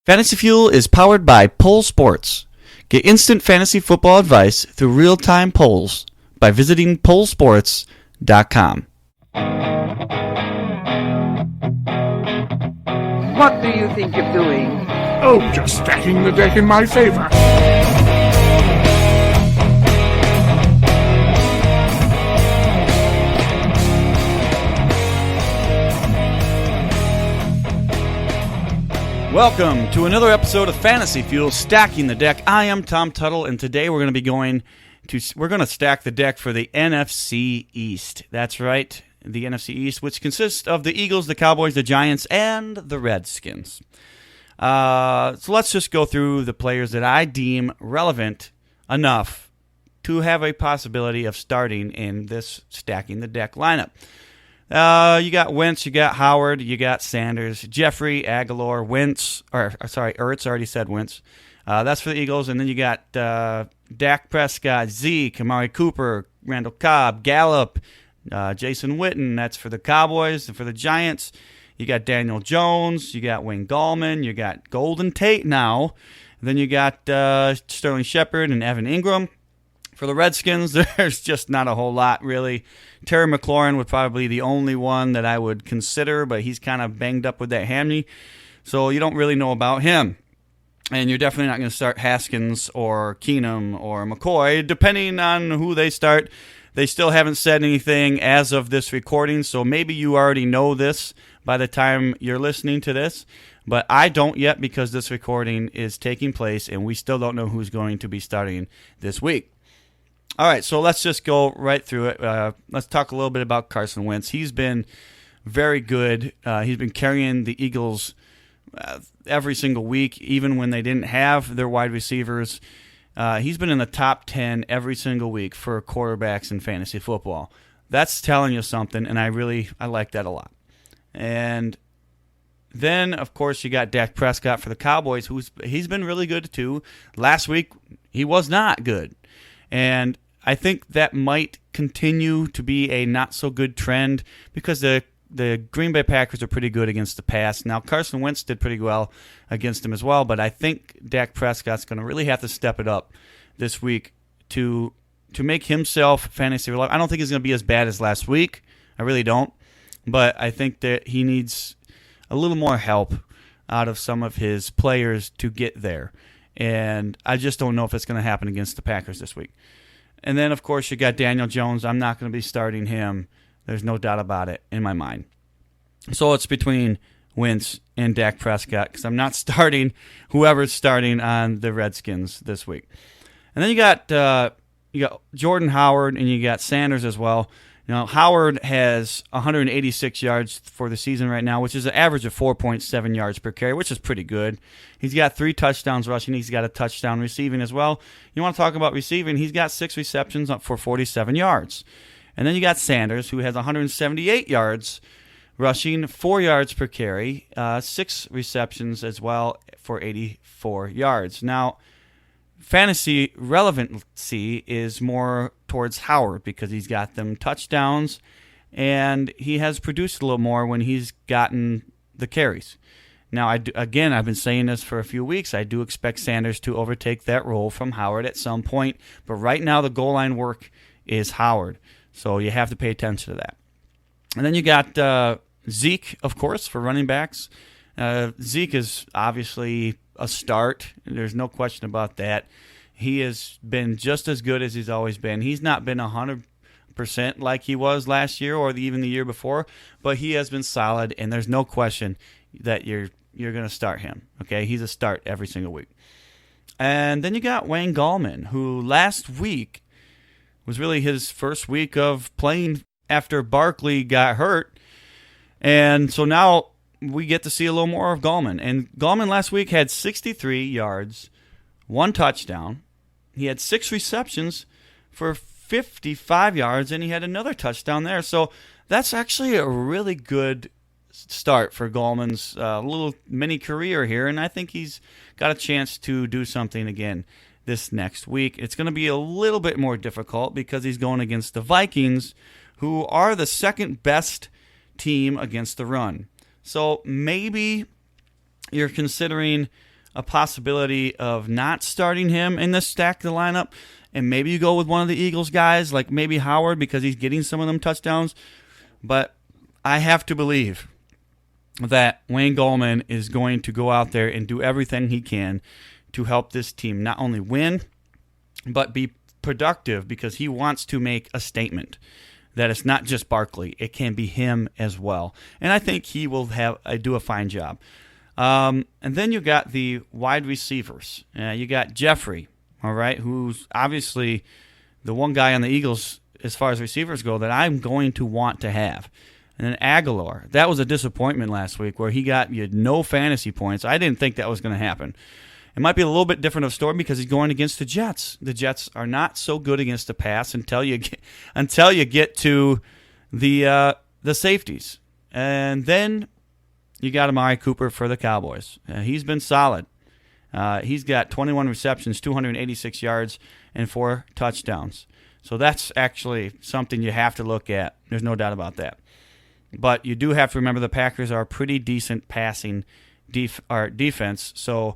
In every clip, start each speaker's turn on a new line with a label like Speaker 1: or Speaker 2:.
Speaker 1: Fantasy Fuel is powered by Poll Sports. Get instant fantasy football advice through real-time polls by visiting pollsports.com.
Speaker 2: What do you think you're doing?
Speaker 3: Oh, just stacking the deck in my favor.
Speaker 1: Welcome to another episode of Fantasy Fuel Stacking the Deck. I am Tom Tuttle, and today we're going to stack the deck for the NFC East. That's right, the NFC East, which consists of the Eagles, the Cowboys, the Giants, and the Redskins. So let's just go through the players that I deem relevant enough to have a possibility of starting in this stacking the deck lineup. You got Wentz, you got Howard, you got Sanders, Jeffrey, Aguilar, Ertz already said Wentz. That's for the Eagles. And then you got Dak Prescott, Zeke, Amari Cooper, Randall Cobb, Gallup, Jason Witten. That's for the Cowboys. And for the Giants, you got Daniel Jones, you got Wayne Gallman, you got Golden Tate now. And then you got Sterling Shepard and Evan Ingram. For the Redskins, there's just not a whole lot, really. Terry McLaurin would probably be the only one that I would consider, but he's kind of banged up with that hammy, so you don't really know about him. And you're definitely not going to start Haskins or Keenum or McCoy, depending on who they start. They still haven't said anything as of this recording, so maybe you already know this by the time you're listening to this. But I don't yet, because this recording is taking place, and we still don't know who's going to be starting this week. All right, so let's just go right through it. Let's talk a little bit about Carson Wentz. He's been very good. He's been carrying the Eagles every single week, even when they didn't have their wide receivers. He's been in the top 10 every single week for quarterbacks in fantasy football. That's telling you something, and I like that a lot. And then, of course, you got Dak Prescott for the Cowboys, he's been really good too. Last week, he was not good. And I think that might continue to be a not-so-good trend because the Green Bay Packers are pretty good against the pass. Now, Carson Wentz did pretty well against them as well, but I think Dak Prescott's going to really have to step it up this week to make himself fantasy relevant. I don't think he's going to be as bad as last week. I really don't. But I think that he needs a little more help out of some of his players to get there. And I just don't know if it's going to happen against the Packers this week. And then, of course, you got Daniel Jones. I'm not going to be starting him. There's no doubt about it in my mind. So it's between Wentz and Dak Prescott because I'm not starting whoever's starting on the Redskins this week. And then you got Jordan Howard and you got Sanders as well. Now, Howard has 186 yards for the season right now, which is an average of 4.7 yards per carry, which is pretty good. He's got 3 touchdowns rushing. He's got a touchdown receiving as well. You want to talk about receiving? He's got 6 receptions for 47 yards. And then you got Sanders, who has 178 yards rushing, 4 yards per carry, 6 receptions as well for 84 yards. Now, fantasy relevancy is more towards Howard because he's got them touchdowns and he has produced a little more when he's gotten the carries. Now, I've been saying this for a few weeks. I do expect Sanders to overtake that role from Howard at some point, but right now the goal line work is Howard, so you have to pay attention to that. And then you got Zeke, of course, for running backs. Zeke is obviously a start. There's no question about that. He has been just as good as he's always been. He's not been 100% like he was last year or even the year before, but he has been solid, and there's no question that you're going to start him. Okay, he's a start every single week. And then you got Wayne Gallman, who last week was really his first week of playing after Barkley got hurt, and so now we get to see a little more of Gallman. And Gallman last week had 63 yards, 1 touchdown. He had 6 receptions for 55 yards, and he had another touchdown there. So that's actually a really good start for Gallman's little mini career here, and I think he's got a chance to do something again this next week. It's going to be a little bit more difficult because he's going against the Vikings, who are the second best team against the run. So maybe you're considering a possibility of not starting him in this stack of the lineup, and maybe you go with one of the Eagles guys, like maybe Howard, because he's getting some of them touchdowns. But I have to believe that Wayne Gallman is going to go out there and do everything he can to help this team not only win, but be productive, because he wants to make a statement that it's not just Barkley. It can be him as well. And I think he will do a fine job. And then you got the wide receivers. You got Jeffrey, all right, who's obviously the one guy on the Eagles as far as receivers go that I'm going to want to have. And then Aguilar. That was a disappointment last week where he got you no fantasy points. I didn't think that was going to happen. It might be a little bit different of a story because he's going against the Jets. The Jets are not so good against the pass until you get to the safeties. And then you got Amari Cooper for the Cowboys. He's been solid. He's got 21 receptions, 286 yards, and 4 touchdowns. So that's actually something you have to look at. There's no doubt about that. But you do have to remember the Packers are a pretty decent passing defense, so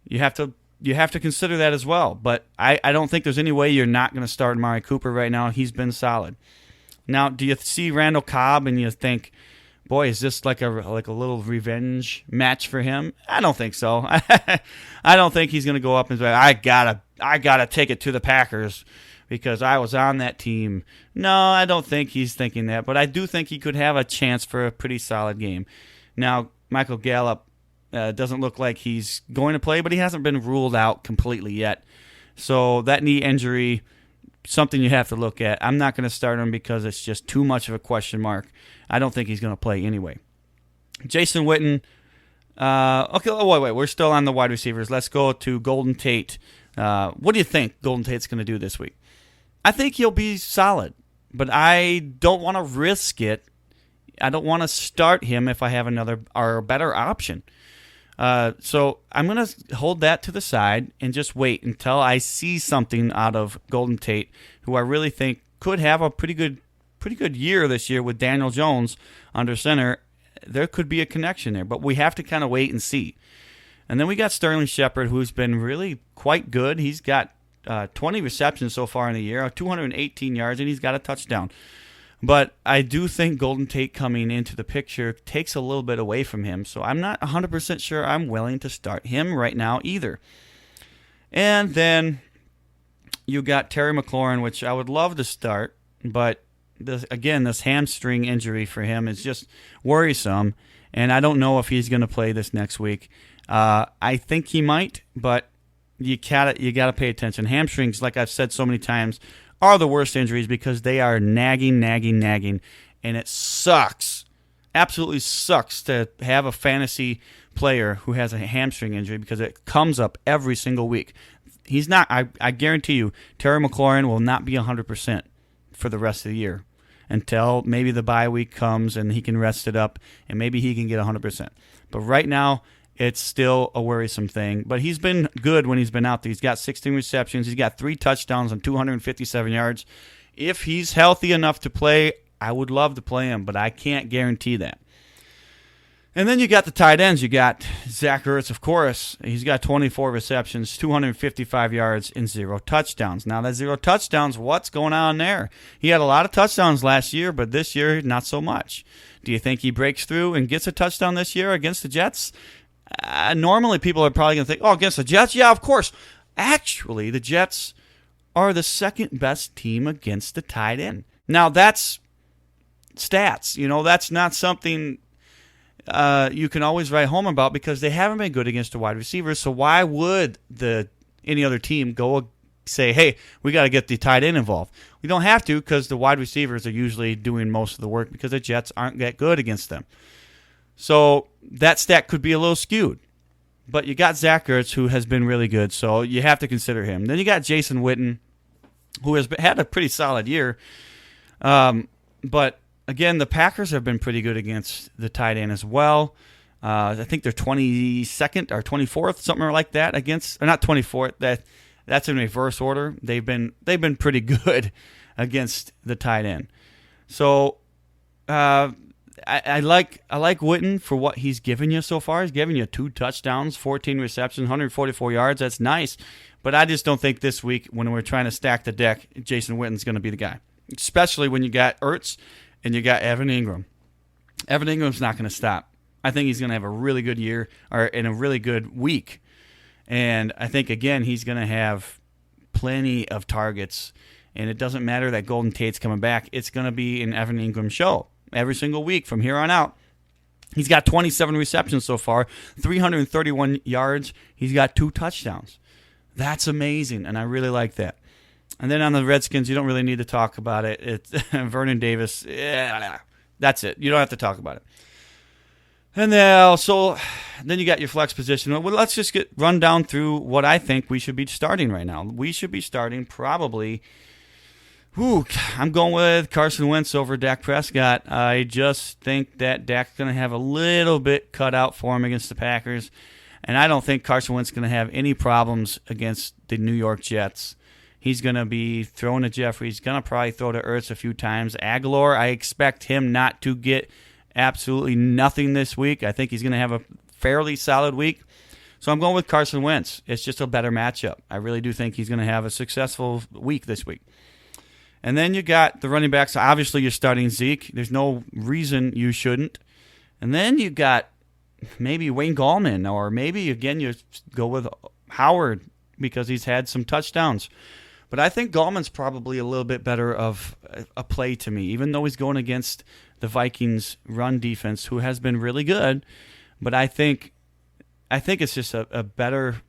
Speaker 1: you have to consider that as well. But I don't think there's any way you're not going to start Amari Cooper right now. He's been solid. Now, do you see Randall Cobb and you think, boy, is this like a little revenge match for him? I don't think so. I don't think he's going to go up and say, I gotta take it to the Packers because I was on that team. No, I don't think he's thinking that, but I do think he could have a chance for a pretty solid game. Now, Michael Gallup doesn't look like he's going to play, but he hasn't been ruled out completely yet. So that knee injury, something you have to look at. I'm not going to start him because it's just too much of a question mark. I don't think he's going to play anyway. Jason Witten. Wait. We're still on the wide receivers. Let's go to Golden Tate. What do you think Golden Tate's going to do this week? I think he'll be solid, but I don't want to risk it. I don't want to start him if I have another or a better option. So I'm going to hold that to the side and just wait until I see something out of Golden Tate, who I really think could have a pretty good year this year with Daniel Jones under center. There could be a connection there, but we have to kind of wait and see. And then we got Sterling Shepard, who's been really quite good. He's got 20 receptions so far in the year, 218 yards, and he's got a touchdown. But I do think Golden Tate coming into the picture takes a little bit away from him, so I'm not 100% sure I'm willing to start him right now either. And then you got Terry McLaurin, which I would love to start, but this hamstring injury for him is just worrisome, and I don't know if he's going to play this next week. I think he might, but you gotta pay attention. Hamstrings, like I've said so many times, are the worst injuries because they are nagging, and it sucks. Absolutely sucks to have a fantasy player who has a hamstring injury because it comes up every single week. He's not. I guarantee you, Terry McLaurin will not be 100% for the rest of the year until maybe the bye week comes and he can rest it up and maybe he can get 100%. But right now, it's still a worrisome thing. But he's been good when he's been out there. He's got 16 receptions. He's got 3 touchdowns and 257 yards. If he's healthy enough to play, I would love to play him, but I can't guarantee that. And then you got the tight ends. You got Zach Ertz, of course. He's got 24 receptions, 255 yards, and 0 touchdowns. Now, that 0 touchdowns, what's going on there? He had a lot of touchdowns last year, but this year, not so much. Do you think he breaks through and gets a touchdown this year against the Jets? Normally, people are probably going to think, oh, against the Jets? Yeah, of course. Actually, the Jets are the second best team against the tight end. Now, that's stats. That's not something you can always write home about because they haven't been good against the wide receivers. So why would any other team go say, hey, we got to get the tight end involved? We don't have to because the wide receivers are usually doing most of the work because the Jets aren't that good against them. So that stat could be a little skewed. But you got Zach Ertz, who has been really good, so you have to consider him. Then you got Jason Witten, who has had a pretty solid year. But, again, the Packers have been pretty good against the tight end as well. I think they're 22nd or 24th, something like that, against – or not 24th. That's in reverse order. They've been pretty good against the tight end. So I like Witten for what he's given you so far. He's given you 2 touchdowns, 14 receptions, 144 yards. That's nice. But I just don't think this week, when we're trying to stack the deck, Jason Witten's going to be the guy, especially when you got Ertz and you got Evan Ingram. Evan Ingram's not going to stop. I think he's going to have a really good year or in a really good week. And I think, again, he's going to have plenty of targets. And it doesn't matter that Golden Tate's coming back. It's going to be an Evan Ingram show every single week from here on out. He's got 27 receptions so far, 331 yards. He's got 2 touchdowns. That's amazing, and I really like that. And then on the Redskins, you don't really need to talk about it. It's Vernon Davis. Yeah, that's it. You don't have to talk about it. And then you got your flex position. Well, let's just run down through what I think we should be starting right now. We should be starting probably. I'm going with Carson Wentz over Dak Prescott. I just think that Dak's going to have a little bit cut out for him against the Packers. And I don't think Carson Wentz is going to have any problems against the New York Jets. He's going to be throwing to Jeffrey. He's going to probably throw to Ertz a few times. Aguilar, I expect him not to get absolutely nothing this week. I think he's going to have a fairly solid week. So I'm going with Carson Wentz. It's just a better matchup. I really do think he's going to have a successful week this week. And then you got the running backs. Obviously, you're starting Zeke. There's no reason you shouldn't. And then you got maybe Wayne Gallman, or maybe, again, you go with Howard because he's had some touchdowns. But I think Gallman's probably a little bit better of a play to me, even though he's going against the Vikings' run defense, who has been really good. But I think it's just a better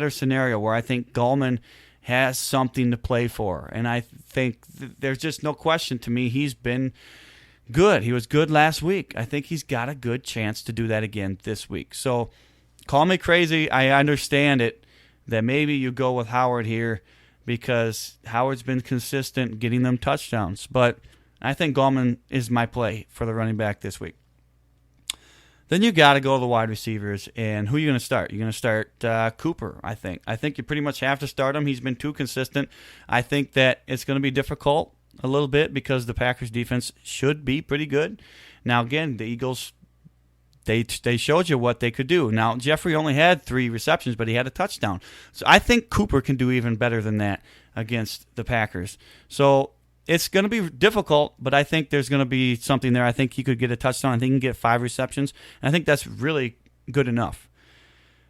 Speaker 1: scenario where I think Gallman has something to play for. And I think there's just no question to me he's been good. He was good last week. I think he's got a good chance to do that again this week. So call me crazy. I understand it that maybe you go with Howard here because Howard's been consistent getting them touchdowns. But I think Gallman is my play for the running back this week. Then you got to go to the wide receivers. And who are you going to start? You're going to start Cooper, I think. I think you pretty much have to start him. He's been too consistent. I think that it's going to be difficult a little bit because the Packers defense should be pretty good. Now, again, the Eagles, they showed you what they could do. Now, Jeffrey only had 3 receptions, but he had a touchdown. So I think Cooper can do even better than that against the Packers. So it's going to be difficult, but I think there's going to be something there. I think he could get a touchdown. I think he can get 5 receptions. And I think that's really good enough.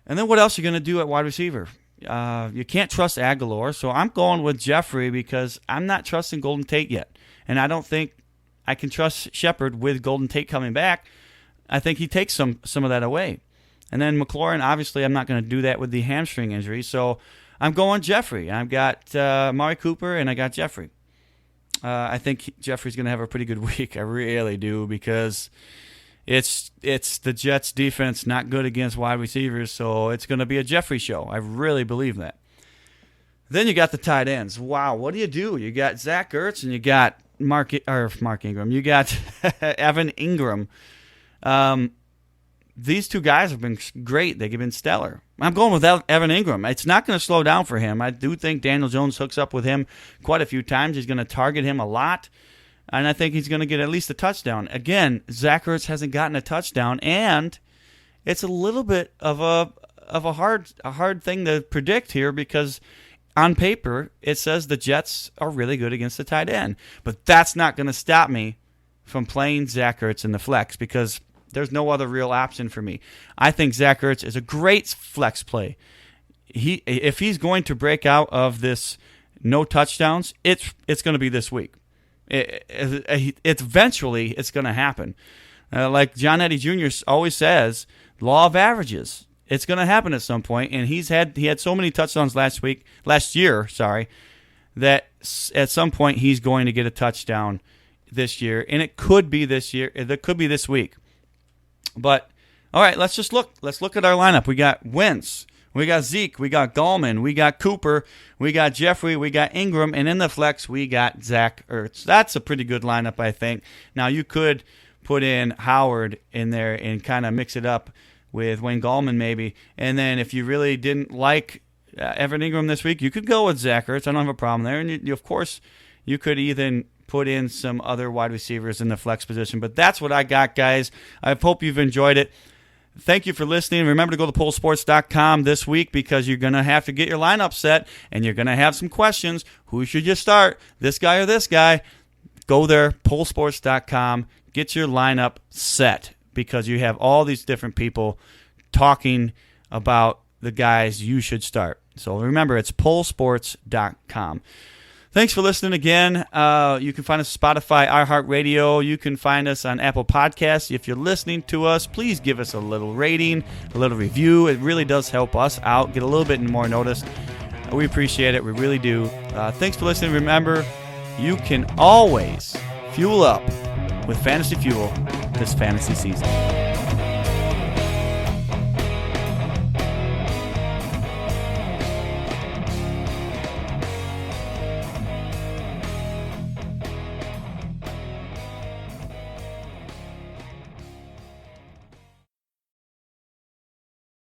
Speaker 1: And then what else are you going to do at wide receiver? You can't trust Aguilar, so I'm going with Jeffrey because I'm not trusting Golden Tate yet. And I don't think I can trust Shepard with Golden Tate coming back. I think he takes some of that away. And then McLaurin, obviously, I'm not going to do that with the hamstring injury, so I'm going Jeffrey. I've got Amari Cooper, and I got Jeffrey. I think Jeffrey's going to have a pretty good week. I really do because it's the Jets' defense not good against wide receivers, so it's going to be a Jeffrey show. I really believe that. Then you got the tight ends. Wow, what do? You got Zach Ertz and you got Mark Ingram. You got Evan Ingram. These 2 guys have been great. They've been stellar. I'm going with Evan Ingram. It's not going to slow down for him. I do think Daniel Jones hooks up with him quite a few times. He's going to target him a lot, and I think he's going to get at least a touchdown. Again, Zach Ertz hasn't gotten a touchdown, and it's a little bit of a hard thing to predict here because on paper it says the Jets are really good against the tight end, but that's not going to stop me from playing Zach Ertz in the flex because there's no other real option for me. I think Zach Ertz is a great flex play. If he's going to break out of this no touchdowns, it's going to be this week. It's eventually it's going to happen. Like John Eddie Jr. always says, law of averages. It's going to happen at some point, and he had so many touchdowns last year, that at some point he's going to get a touchdown this year, and it could be this year. It could be this week. But, all right, let's look at our lineup. We got Wentz, we got Zeke, we got Gallman, we got Cooper, we got Jeffrey, we got Ingram, and in the flex, we got Zach Ertz. That's a pretty good lineup, I think. Now, you could put in Howard in there and kind of mix it up with Wayne Gallman maybe. And then if you really didn't like Evan Ingram this week, you could go with Zach Ertz. I don't have a problem there. And, of course, you could even put in some other wide receivers in the flex position. But that's what I got, guys. I hope you've enjoyed it. Thank you for listening. Remember to go to pollsports.com this week because you're going to have to get your lineup set, and you're going to have some questions. Who should you start, this guy or this guy? Go there, pollsports.com. Get your lineup set because you have all these different people talking about the guys you should start. So remember, it's pollsports.com. Thanks for listening again. You can find us on Spotify, iHeartRadio. You can find us on Apple Podcasts. If you're listening to us, please give us a little rating, a little review. It really does help us out, get a little bit more notice. We appreciate it. We really do. Thanks for listening. Remember, you can always fuel up with Fantasy Fuel this fantasy season.